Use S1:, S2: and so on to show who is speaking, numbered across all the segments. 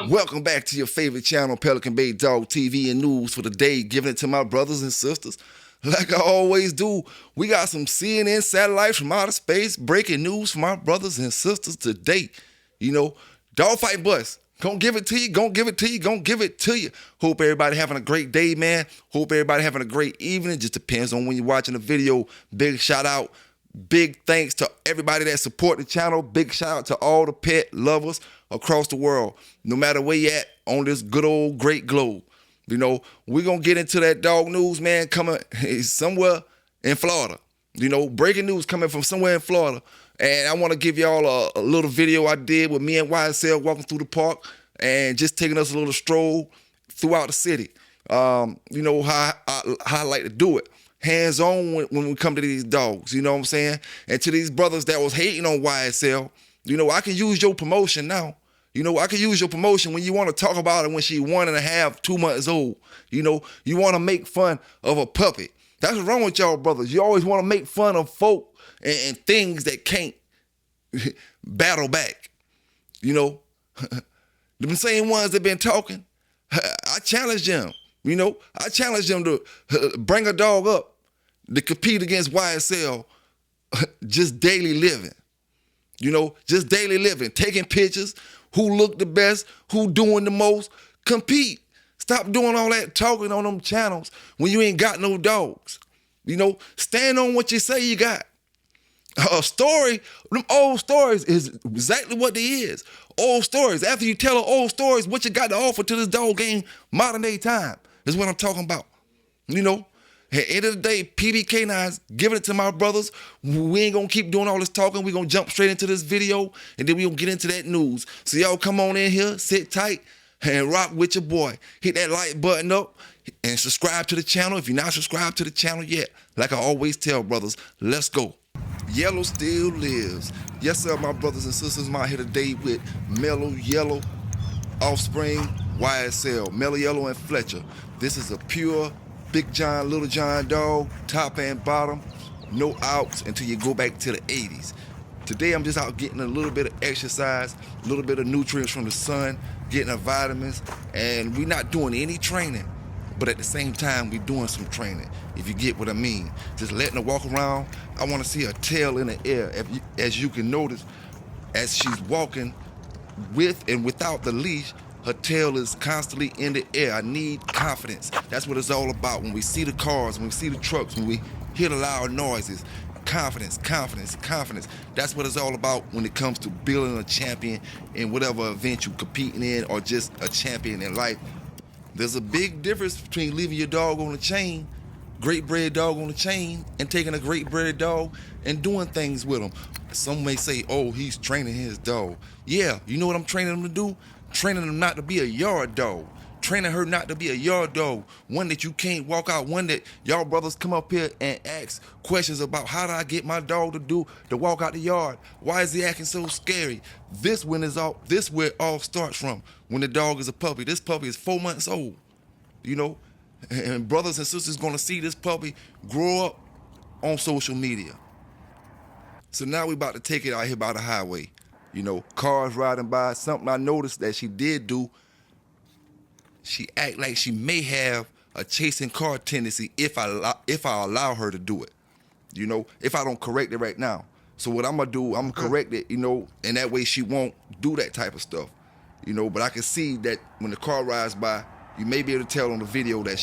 S1: Welcome back to your favorite channel, Pelican Bay Dog TV and News for the day, giving it to my brothers and sisters. Like I always do, we got some CNN satellites from outer space, breaking news from our brothers and sisters today. You know, dogfight bus. Gonna give it to you, gonna give it to you, gonna give it to you. Hope everybody having a great day, man. Hope everybody having a great evening. Just depends on when you're watching the video. Big shout out. Big thanks to everybody that support the channel. Big shout out to all the pet lovers across the world. No matter where you at on this good old great globe. You know, we're going to get into that dog news, man, coming somewhere in Florida. You know, breaking news coming from somewhere in Florida. And I want to give y'all a little video I did with me and YSL walking through the park and just taking us a little stroll throughout the city. You know, how I like to do it. Hands-on when we come to these dogs, you know what I'm saying? And to these brothers that was hating on YSL, you know, I can use your promotion now. You know, I can use your promotion when you want to talk about it when she 1.5, 2 months old. You know, you want to make fun of a puppy. That's what's wrong with y'all brothers. You always want to make fun of folk and things that can't battle back. You know, the same ones that been talking, I challenge them. You know, I challenge them to bring a dog up to compete against YSL, just daily living. You know, just daily living, taking pictures, who look the best, who doing the most, compete. Stop doing all that talking on them channels when you ain't got no dogs. You know, stand on what you say you got. A story, them old stories is exactly what they is. Old stories. After you tell old stories, what you got to offer to this dog game, modern day time. Is what I'm talking about. You know, at the end of the day, Pedigree K9s, giving it to my brothers. We ain't gonna keep doing all this talking. We gonna jump straight into this video, and then we gonna get into that news. So y'all come on in here, sit tight, and rock with your boy. Hit that like button up, and subscribe to the channel if you're not subscribed to the channel yet. Like I always tell brothers, let's go. Yellow still lives. Yes, sir, my brothers and sisters. I'm out here today with Mellow Yellow, Offspring, YSL, Mellow Yellow, and Fletcher. This is a pure Big John, Little John dog, top and bottom, no outs until you go back to the 80s. Today I'm just out getting a little bit of exercise, a little bit of nutrients from the sun, getting our vitamins, and we're not doing any training, but at the same time we're doing some training, if you get what I mean. Just letting her walk around. I want to see her tail in the air. As you can notice, as she's walking with and without the leash, her tail is constantly in the air. I need confidence. That's what it's all about. When we see the cars, when we see the trucks, when we hear the loud noises, confidence, confidence, confidence. That's what it's all about when it comes to building a champion in whatever event you're competing in or just a champion in life. There's a big difference between leaving your dog on the chain, great bred dog on the chain, and taking a great bred dog and doing things with him. Some may say, oh, he's training his dog. Yeah, you know what I'm training him to do? Training them not to be a yard dog. Training her not to be a yard dog. One that you can't walk out. One that y'all brothers come up here and ask questions about how do I get my dog to walk out the yard? Why is he acting so scary? This where it all starts from. When the dog is a puppy. This puppy is 4 months old. You know? And brothers and sisters gonna see this puppy grow up on social media. So now we about to take it out here by the highway. You know, cars riding by. Something I noticed that she did do, she act like she may have a chasing car tendency if I allow her to do it. You know, if I don't correct it right now. So what I'm gonna do, I'm gonna correct it, you know, and that way she won't do that type of stuff. You know, but I can see that when the car rides by, you may be able to tell on the video that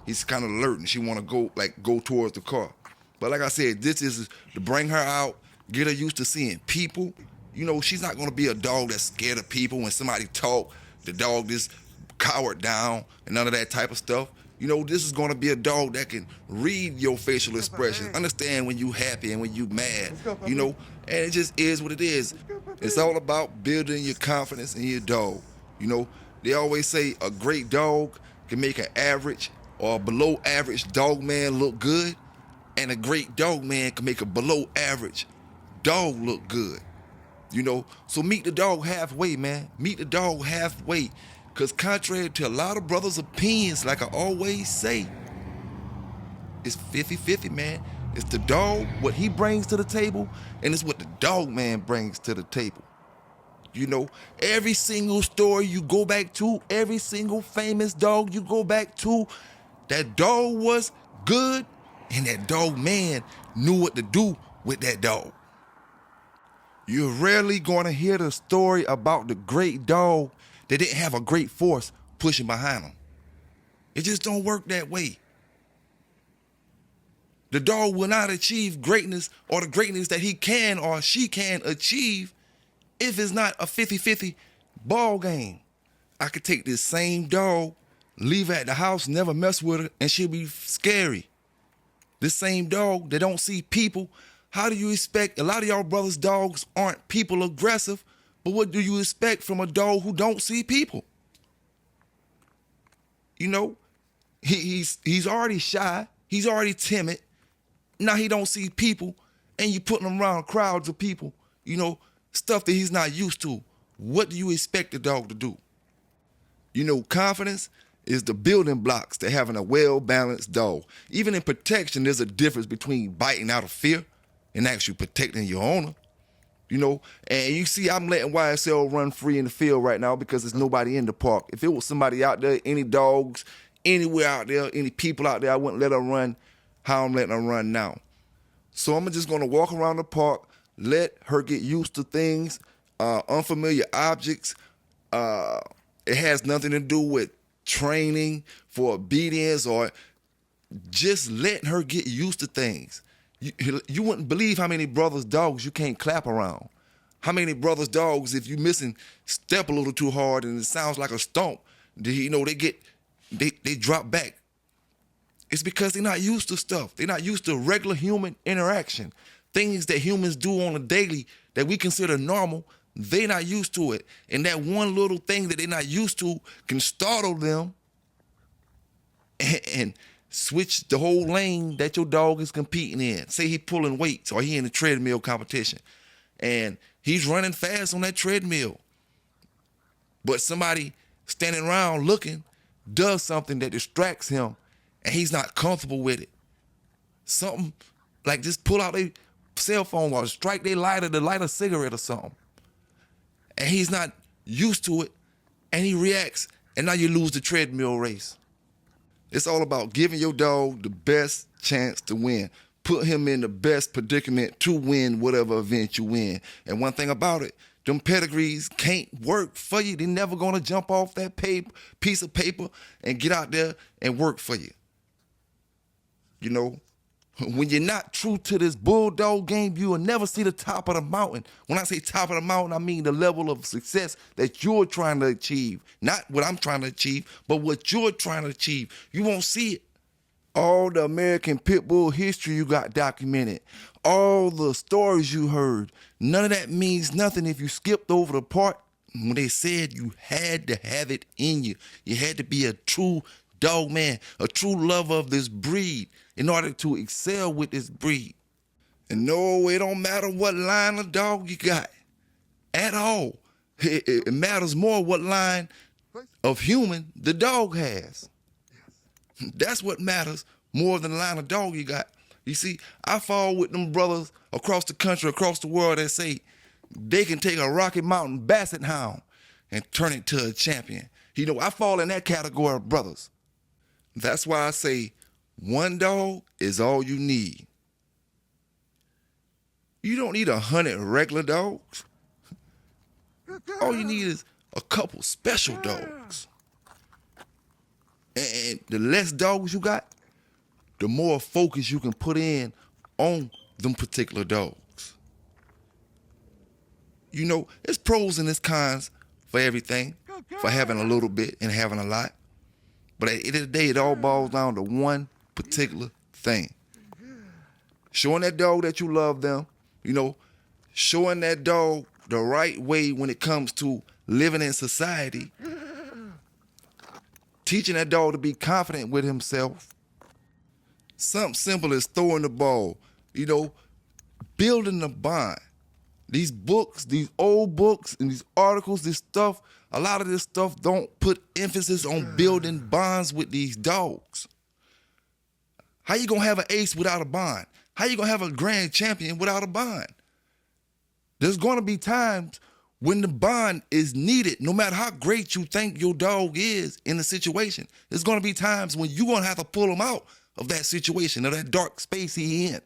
S1: he's kind of alert and she wanna go towards the car. But like I said, this is to bring her out, get her used to seeing people. You know, she's not gonna be a dog that's scared of people. When somebody talk, the dog just cowered down and none of that type of stuff. You know, this is gonna be a dog that can read your facial expressions, understand when you happy and when you mad, you know, and it just is what it is. It's all about building your confidence in your dog. You know, they always say a great dog can make an average or a below average dog man look good, and a great dog man can make a below average dog look good. You know, so meet the dog halfway, man. Meet the dog halfway. Because contrary to a lot of brothers' opinions, like I always say, it's 50-50, man. It's the dog, what he brings to the table, and it's what the dog man brings to the table. You know, every single story you go back to, every single famous dog you go back to, that dog was good, and that dog man knew what to do with that dog. You're rarely going to hear the story about the great dog that didn't have a great force pushing behind him. It just don't work that way. The dog will not achieve greatness or the greatness that he can or she can achieve if it's not a 50-50 ball game. I could take this same dog, leave her at the house, never mess with her, and she'll be scary. This same dog that don't see people, how do you expect, a lot of y'all brothers' dogs aren't people aggressive, but what do you expect from a dog who don't see people? You know, he's already shy, he's already timid, now he don't see people, and you putting him around crowds of people, you know, stuff that he's not used to. What do you expect the dog to do? You know, confidence is the building blocks to having a well-balanced dog. Even in protection, there's a difference between biting out of fear and actually protecting your owner. You know, and you see I'm letting YSL run free in the field right now because there's nobody in the park. If it was somebody out there, any dogs, anywhere out there, any people out there, I wouldn't let her run how I'm letting her run now. So I'm just going to walk around the park, let her get used to things, unfamiliar objects. It has nothing to do with training for obedience or just letting her get used to things. You wouldn't believe how many brothers' dogs you can't clap around. How many brothers' dogs, if you missing step a little too hard and it sounds like a stomp, they drop back. It's because they're not used to stuff. They're not used to regular human interaction. Things that humans do on a daily that we consider normal, they're not used to it. And that one little thing that they're not used to can startle them and switch the whole lane that your dog is competing in. Say he pulling weights or he in a treadmill competition and he's running fast on that treadmill. But somebody standing around looking does something that distracts him and he's not comfortable with it. Something like just pull out their cell phone or strike their lighter to light a cigarette or something. And he's not used to it and he reacts and now you lose the treadmill race. It's all about giving your dog the best chance to win. Put him in the best predicament to win whatever event you win. And one thing about it, them pedigrees can't work for you. They're never going to jump off that piece of paper and get out there and work for you. You know, when you're not true to this bulldog game, you will never see the top of the mountain. When I say top of the mountain, I mean the level of success that you're trying to achieve. Not what I'm trying to achieve, but what you're trying to achieve. You won't see it. All the American pit bull history you got documented, all the stories you heard, none of that means nothing if you skipped over the part when they said you had to have it in you. You had to be a true dog man, a true lover of this breed in order to excel with this breed. And no, it don't matter what line of dog you got at all. It matters more what line of human the dog has. That's what matters more than the line of dog you got. You see, I fall with them brothers across the country, across the world that say they can take a Rocky Mountain Basset Hound and turn it to a champion. You know, I fall in that category of brothers. That's why I say one dog is all you need. You don't need 100 regular dogs. All you need is a couple special dogs. And the less dogs you got, the more focus you can put in on them particular dogs. You know, there's pros and there's cons for everything, for having a little bit and having a lot. But at the end of the day, it all boils down to one particular thing. Showing that dog that you love them, you know, showing that dog the right way when it comes to living in society, teaching that dog to be confident with himself. Something simple as throwing the ball, you know, building a bond. These books, these old books and these articles, this stuff, a lot of this stuff don't put emphasis on building bonds with these dogs. How you gonna have an ace without a bond? How you gonna have a grand champion without a bond? There's gonna be times when the bond is needed, no matter how great you think your dog is in the situation, there's going to be times when you're going to have to pull him out of that situation, of that dark space he in.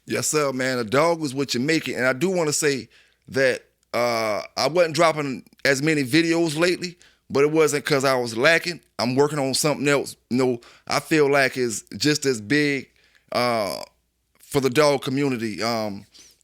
S1: Yes, sir, man. A dog is what you make it. And I do want to say that I wasn't dropping as many videos lately, but it wasn't because I was lacking. I'm working on something else. I feel like it's just as big for the dog community.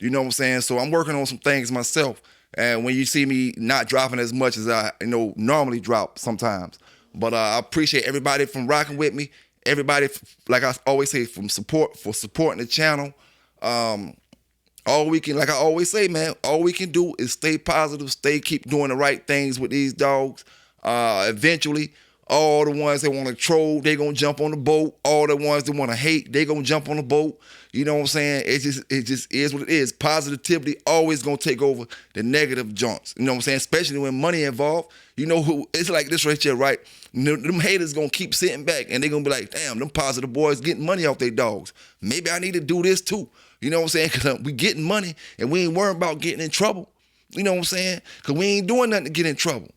S1: You know what I'm saying? So I'm working on some things myself. And when you see me not dropping as much as I normally drop sometimes. But I appreciate everybody from rocking with me. Everybody, like I always say, for supporting the channel. All we can, like I always say, man, all we can do is stay positive, keep doing the right things with these dogs. Eventually, all the ones that want to troll, they gonna jump on the boat. All the ones that want to hate, they gonna jump on the boat. You know what I'm saying? It just is what it is. Positivity always gonna take over the negative joints. You know what I'm saying? Especially when money involved. You know who? It's like this right here, right? Them haters gonna keep sitting back and they gonna be like, damn, them positive boys getting money off their dogs. Maybe I need to do this too. You know what I'm saying? Because we getting money and we ain't worrying about getting in trouble. You know what I'm saying? Because we ain't doing nothing to get in trouble.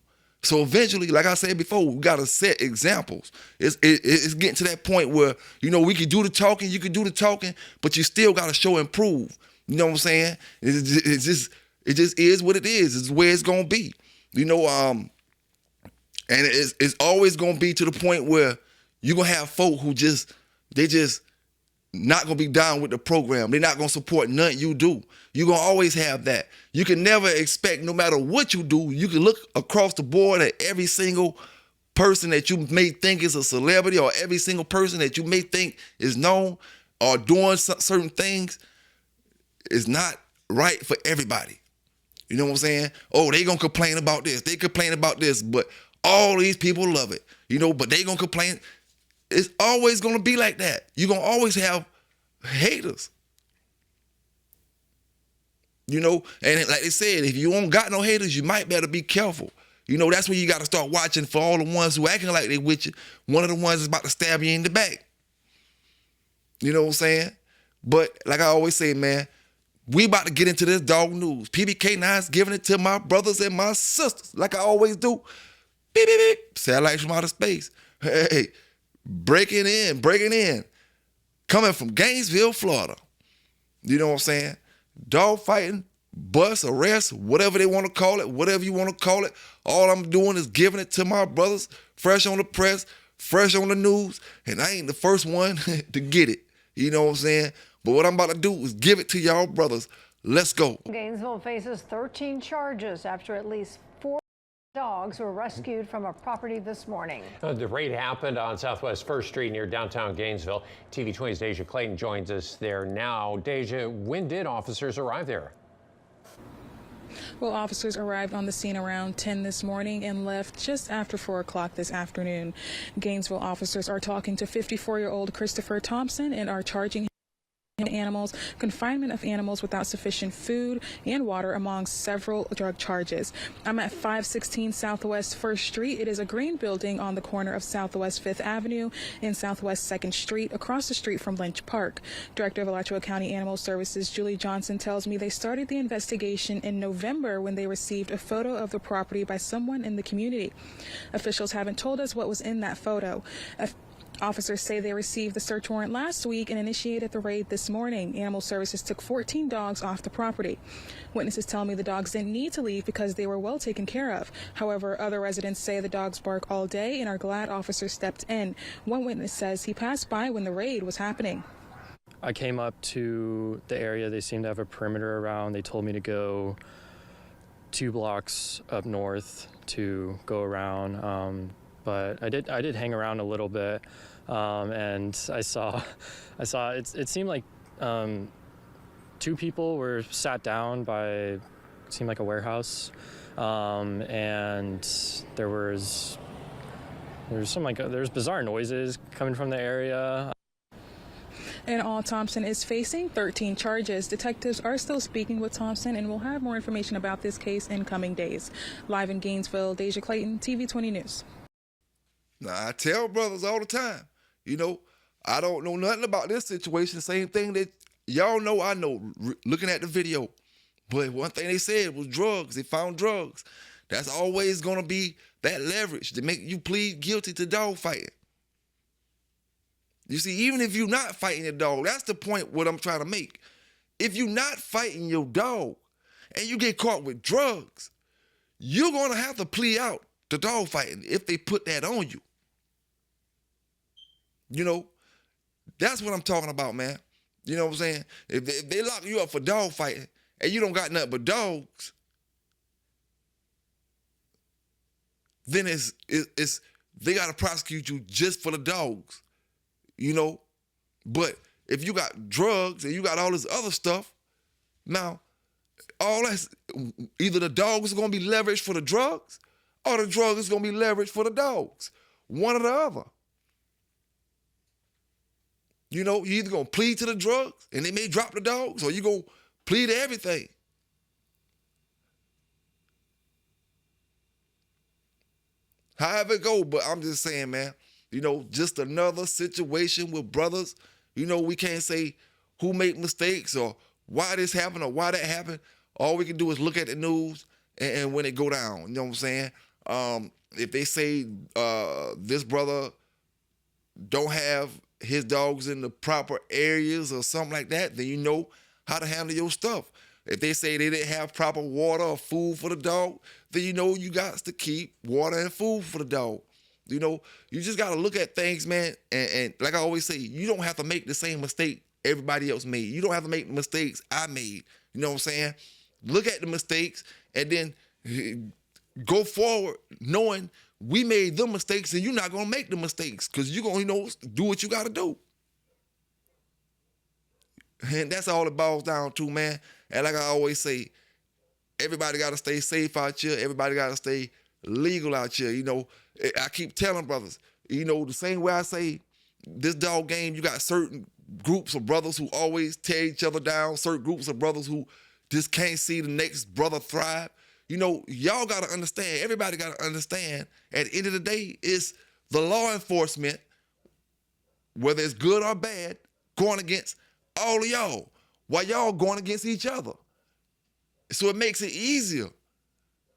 S1: So eventually, like I said before, we got to set examples. It's getting to that point where, we can do the talking, you can do the talking, but you still got to show and prove. You know what I'm saying? It just is what it is. It's where it's going to be. And it's always going to be to the point where you're going to have folk who they just not going to be down with the program. They're not going to support nothing you do. You're going to always have that. You can never expect, no matter what you do, you can look across the board at every single person that you may think is a celebrity or every single person that you may think is known or doing certain things is not right for everybody. You know what I'm saying? Oh, they going to complain about this. They complain about this, but all these people love it. But they going to complain. It's always going to be like that. You're going to always have haters. And like they said, if you don't got no haters, you might better be careful. That's when you got to start watching for all the ones who acting like they with you. One of the ones is about to stab you in the back. You know what I'm saying? But like I always say, man, we about to get into this dog news. Pelican Bay K9s giving it to my brothers and my sisters, like I always do. Beep, beep, beep. Satellites from outer space. Hey, breaking in. Coming from Gainesville, Florida. You know what I'm saying? Dog fighting, bus, arrest, whatever they want to call it, whatever you want to call it. All I'm doing is giving it to my brothers, fresh on the press, fresh on the news, and I ain't the first one to get it. You know what I'm saying? But what I'm about to do is give it to y'all brothers. Let's go.
S2: Gainesville faces 13 charges after at least 4 dogs were rescued from a property this morning.
S3: The raid happened on Southwest 1st Street near downtown Gainesville. TV 20's Deja Clayton joins us there now. Deja, when did officers arrive there?
S4: Well, officers arrived on the scene around 10 this morning and left just after 4 o'clock this afternoon. Gainesville officers are talking to 54-year-old Christopher Thompson and are charging animals, confinement of animals without sufficient food and water, among several drug charges. I'm at 516 Southwest 1st Street. It is a green building on the corner of Southwest 5th Avenue and Southwest 2nd Street, across the street from Lynch Park. Director of Alachua County Animal Services, Julie Johnson, tells me they started the investigation in November when they received a photo of the property by someone in the community. Officials haven't told us what was in that photo. Officers say they received the search warrant last week and initiated the raid this morning. Animal Services took 14 dogs off the property. Witnesses tell me the dogs didn't need to leave because they were well taken care of. However, other residents say the dogs bark all day and are glad officers stepped in. One witness says he passed by when the raid was happening.
S5: I came up to the area. They seemed to have a perimeter around. They told me to go 2 blocks up north to go around. But I did hang around a little bit, and I saw it seemed like 2 people were sat down by, it seemed like a warehouse, and there was bizarre noises coming from the area.
S4: In all, Thompson is facing 13 charges. Detectives are still speaking with Thompson, and we'll have more information about this case in coming days. Live in Gainesville, Deja Clayton, TV 20 News.
S1: Now, I tell brothers all the time, I don't know nothing about this situation. Same thing that y'all know I know looking at the video. But one thing they said was drugs. They found drugs. That's always going to be that leverage to make you plead guilty to dog fighting. You see, even if you're not fighting your dog, that's the point what I'm trying to make. If you're not fighting your dog and you get caught with drugs, you're going to have to plead out to dog fighting if they put that on you. You know, that's what I'm talking about, man. You know what I'm saying? If they lock you up for dog fighting and you don't got nothing but dogs, then it's they got to prosecute you just for the dogs, you know? But if you got drugs and you got all this other stuff, now, all that's, either the dogs is going to be leveraged for the drugs or the drug is going to be leveraged for the dogs. One or the other. You know, you either going to plead to the drugs and they may drop the dogs, or you going to plead to everything. However it go, but I'm just saying, man, you know, just another situation with brothers. You know, we can't say who made mistakes or why this happened or why that happened. All we can do is look at the news and when it go down, you know what I'm saying? If they say this brother don't have his dogs in the proper areas or something like that, then you know how to handle your stuff. If they say they didn't have proper water or food for the dog, then you know you got to keep water and food for the dog. You know, you just got to look at things, man. And like I always say, you don't have to make the same mistake everybody else made. You don't have to make the mistakes I made. You know what I'm saying? Look at the mistakes and then go forward knowing we made the mistakes and you're not going to make the mistakes because you're going to, you know, do what you got to do. And that's all it boils down to, man. And like I always say, everybody got to stay safe out here. Everybody got to stay legal out here. You know, I keep telling brothers, you know, the same way I say this dog game, you got certain groups of brothers who always tear each other down, certain groups of brothers who just can't see the next brother thrive. You know, y'all got to understand, everybody got to understand, at the end of the day, it's the law enforcement, whether it's good or bad, going against all of y'all while y'all going against each other. So it makes it easier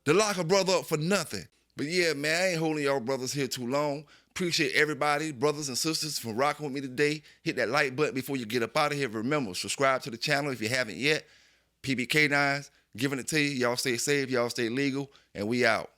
S1: to lock a brother up for nothing. But yeah, man, I ain't holding y'all brothers here too long. Appreciate everybody, brothers and sisters, for rocking with me today. Hit that like button before you get up out of here. Remember, subscribe to the channel if you haven't yet. PB K9s, giving it to you. Y'all stay safe, y'all stay legal, and we out.